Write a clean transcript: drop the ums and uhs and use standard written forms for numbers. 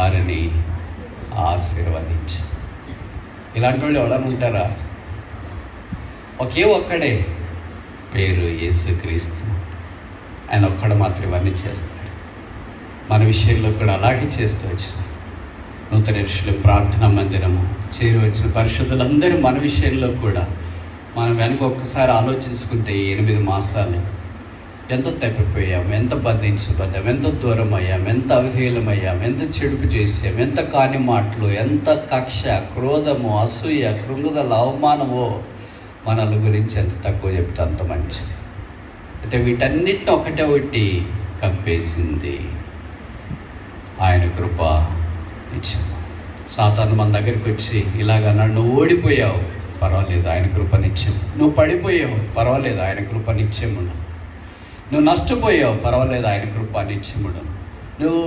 వారిని ఆశీర్వదించు. ఇలాంటి వాళ్ళు ఎవరైనా ఉంటారా? ఒకే ఒక్కడే, పేరు యేసుక్రీస్తు. ఆయన ఒక్కడు మాత్రం ఇవన్నీ చేస్తాడు. మన విషయంలో కూడా అలాగే చేస్తూ వచ్చిన నూతన యెరూషలేము ప్రార్థనా మందిరము చేరి వచ్చిన పరిశుద్ధులందరూ మన విషయంలో కూడా మనం వెనక ఒక్కసారి ఆలోచించుకుంటే 8 మాసాలు ఎంత తప్పిపోయాం, ఎంత బంధించబడ్డాం, ఎంత దూరం అయ్యాం, ఎంత అవిధేయులమయ్యాం, ఎంత చెడుపు చేసాం, ఎంత కాని మాటలు, ఎంత కక్ష, క్రోధము, అసూయ, కృంగుదల, అవమానమో మనల గురించి ఎంత తక్కువ చెప్తే అంత మంచిది. అయితే వీటన్నిటిని ఒకటి కప్పేసింది ఆయన కృప నిత్యం. సాతాను మన దగ్గరికి వచ్చి ఇలాగన్నాడు, నువ్వు ఓడిపోయావు, పర్వాలేదు, ఆయన కృప నిత్యం. నువ్వు పడిపోయావు, పర్వాలేదు, ఆయన కృప నిత్యముడు. నువ్వు నష్టపోయావు, పర్వాలేదు, ఆయన కృప నిత్యముడు. నువ్వు